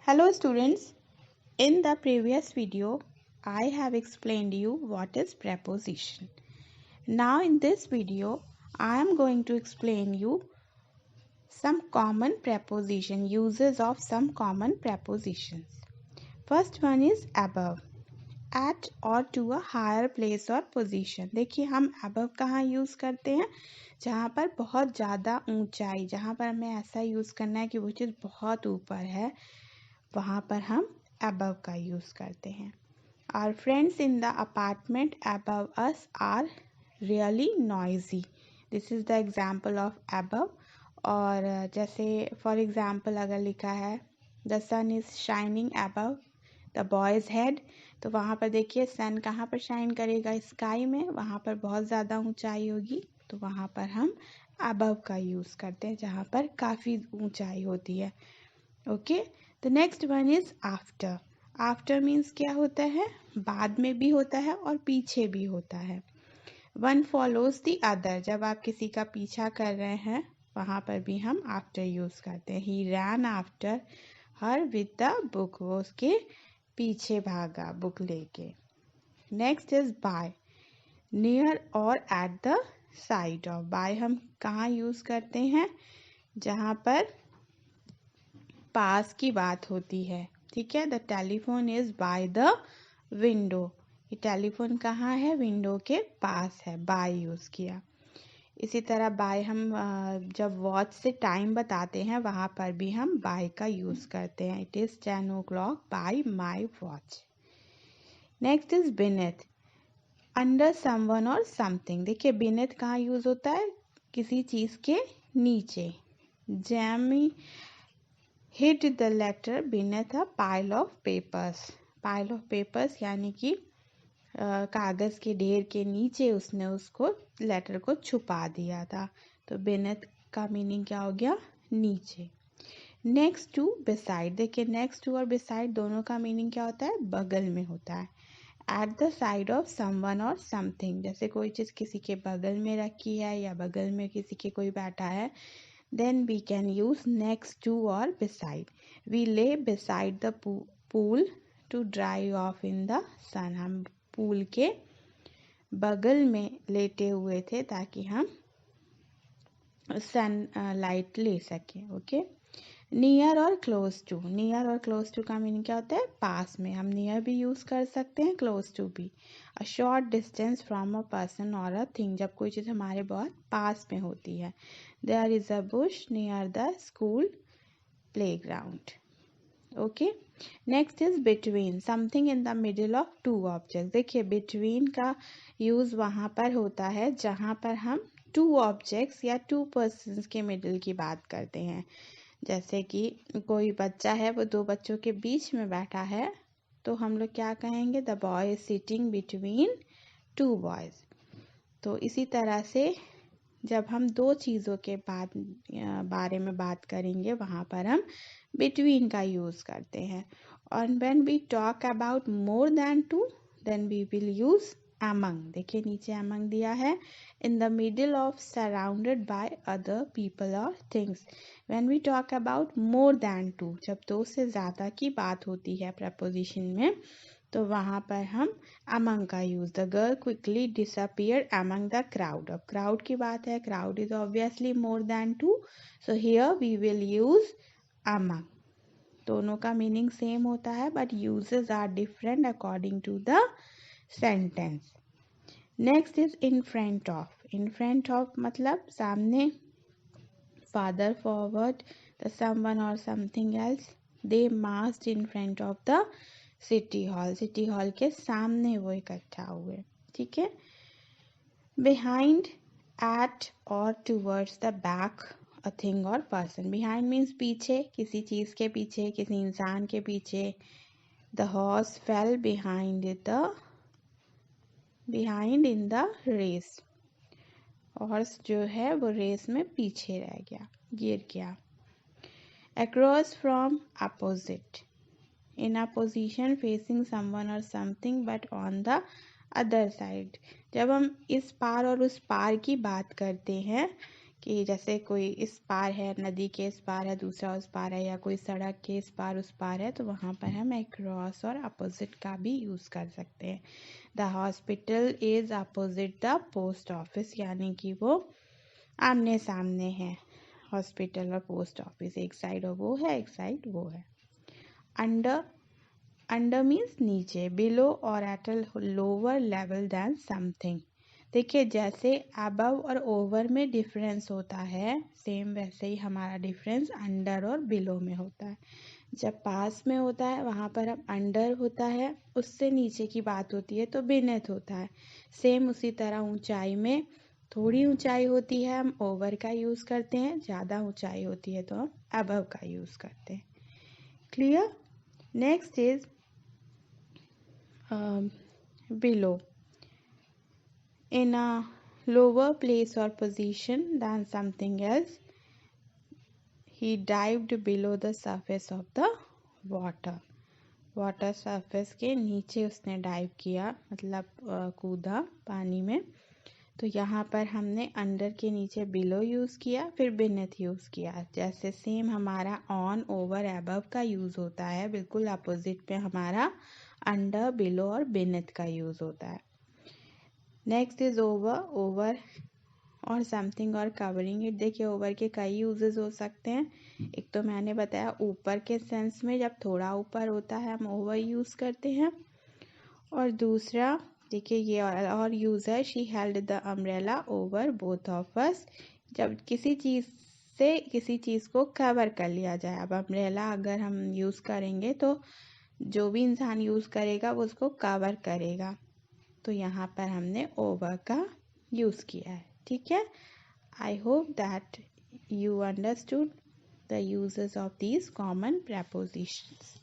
Hello students, in the previous video I have explained you what is preposition. Now in this video I am going to explain you some common preposition, uses of some common prepositions. First one is above, at or to a higher place or position. देखिए हम above कहाँ use करते हैं, जहाँ पर बहुत ज़्यादा ऊंचाई, जहाँ पर हमें ऐसा यूज़ करना है कि वो चीज़ बहुत ऊपर है, वहाँ पर हम above का यूज़ करते हैं. Our friends in the apartment above us are really noisy. This is the example of above. और जैसे for example अगर लिखा है the sun is shining above the boy's head, तो वहाँ पर देखिए sun कहाँ पर शाइन करेगा, स्काई में, वहाँ पर बहुत ज़्यादा ऊंचाई होगी, तो वहाँ पर हम above का यूज़ करते हैं, जहाँ पर काफ़ी ऊंचाई होती है. Okay, the next one is after. After means क्या होता है, बाद में भी होता है और पीछे भी होता है. वन फॉलोज द अदर, जब आप किसी का पीछा कर रहे हैं वहाँ पर भी हम आफ्टर यूज करते हैं. He ran after her with the book, वो उसके पीछे भागा बुक लेके. नेक्स्ट इज बाय, नियर और at the side of. By हम कहाँ यूज करते हैं, जहाँ पर पास की बात होती है. ठीक है, the telephone is by the window. ये टेलीफोन कहाँ है, विंडो के पास है, बाय यूज किया. इसी तरह बाय हम जब वॉच से टाइम बताते हैं वहाँ पर भी हम बाय का यूज करते हैं. It is 10 o'clock by my watch. Next is beneath, under someone और समथिंग. देखिए बीनेथ कहाँ यूज होता है, किसी चीज के नीचे. Jamie hid the letter beneath a pile of papers. pile of papers यानी कि कागज के ढेर के नीचे उसने उसको लेटर को छुपा दिया था. तो beneath का मीनिंग क्या हो गया, नीचे. नेक्स्ट टू beside, देखिए नेक्स्ट टू और beside दोनों का मीनिंग क्या होता है, बगल में होता है. Eight the side of someone और समथिंग, जैसे कोई चीज़ किसी के बगल में रखी है या बगल में किसी के कोई बैठा है, then we can use next to or beside. We lay beside the pool to dry off in the sun. हम पूल के बगल में लेटे हुए थे ताकि हम सन लाइट ले सकें. ओके, नियर और क्लोज टू. नियर और क्लोज टू का मीनिंग क्या होता है, पास में. हम नियर भी यूज कर सकते हैं, क्लोज टू भी. A short distance from a person और अ थिंग, जब कोई चीज़ हमारे बहुत पास में होती है. There is a bush near the school playground. Okay, next is between, something in the middle of two object. देखिए बिटवीन का यूज वहाँ पर होता है जहाँ पर हम टू ऑब्जेक्ट्स या टू पर्सन्स के मिडिल की बात करते हैं. जैसे कि कोई बच्चा है, वो दो बच्चों के बीच में बैठा है, तो हम लोग क्या कहेंगे, the boy is sitting between two boys. तो इसी तरह से जब हम दो चीज़ों के बारे में बात करेंगे वहाँ पर हम बिटवीन का यूज़ करते हैं. और when we talk about more than two, then we will use among. देखिए नीचे among दिया है. in the middle of, surrounded by other people or things. when we talk about more than two, जब दो से ज़्यादा की बात होती है preposition में, तो वहाँ पर हम among का use. The girl quickly disappear among the crowd. अब क्राउड की बात है, crowd is obviously more than two, so here we will use among. दोनों का मीनिंग सेम होता है but usages are different according to the sentence. Next is in front of. In front of मतलब सामने. Further forward the someone और something else, they marched in front of the city hall. City hall के सामने वो इकट्ठा हुए. ठीक है. बिहाइंड, एट और towards the back a thing और पर्सन. बिहाइंड मीन्स पीछे, किसी चीज के पीछे, किसी इंसान के पीछे. The horse fell behind in the race. Horse जो है वो रेस में पीछे रह गया, गिर गया. Across from, opposite. in a position facing someone or something but on the other side. जब हम इस पार और उस पार की बात करते हैं कि जैसे कोई इस पार है, नदी के इस पार है, दूसरा उस पार है, या कोई सड़क के इस पार उस पार है, तो वहाँ पर हम अक्रॉस और अपोजिट का भी यूज़ कर सकते हैं। The hospital is opposite the post office, यानी कि वो आमने सामने है। हॉस्पिटल और पोस्ट ऑफिस एक साइड वो है, एक साइड वो है। अंडर, अंडर मीन्स नीचे, बिलो और at a lower level than something. देखिए जैसे अबव और ओवर में डिफरेंस होता है, सेम वैसे ही हमारा डिफरेंस अंडर और बिलो में होता है। जब पास में होता है वहाँ पर हम अंडर होता है, उससे नीचे की बात होती है तो बिनेथ होता है। सेम उसी तरह ऊंचाई में थोड़ी ऊंचाई होती है हम ओवर का यूज़ करते हैं, ज़्यादा ऊंचाई होती है तो हम अबव का यूज़ करते हैं। Clear? Next is below. In a lower place or position than something else, he dived below the surface of the water. Water surface के नीचे उसने डाइव किया, मतलब कूदा पानी में। तो यहाँ पर हमने अंडर के नीचे बिलो यूज़ किया, फिर बिनेथ यूज़ किया। जैसे सेम हमारा ऑन, ओवर, अबव का यूज़ होता है, बिल्कुल अपोजिट पे हमारा अंडर, बिलो और बिनेथ का यूज़ होता है। नेक्स्ट इज ओवर, ओवर और समथिंग और कवरिंग इट। देखिए ओवर के कई यूजेस हो सकते हैं। एक तो मैंने बताया ऊपर के सेंस में, जब थोड़ा ऊपर होता है हम ओवर यूज़ करते हैं। और दूसरा देखिए ये और यूज़ है, she held the umbrella over both of us. जब किसी चीज़ से किसी चीज़ को कवर कर लिया जाए। अब अम्ब्रेला अगर हम यूज़ करेंगे तो जो भी इंसान यूज़ करेगा वो उसको कवर करेगा, तो यहाँ पर हमने ओवर का यूज़ किया है। ठीक है, I hope that you understood the uses of these common prepositions.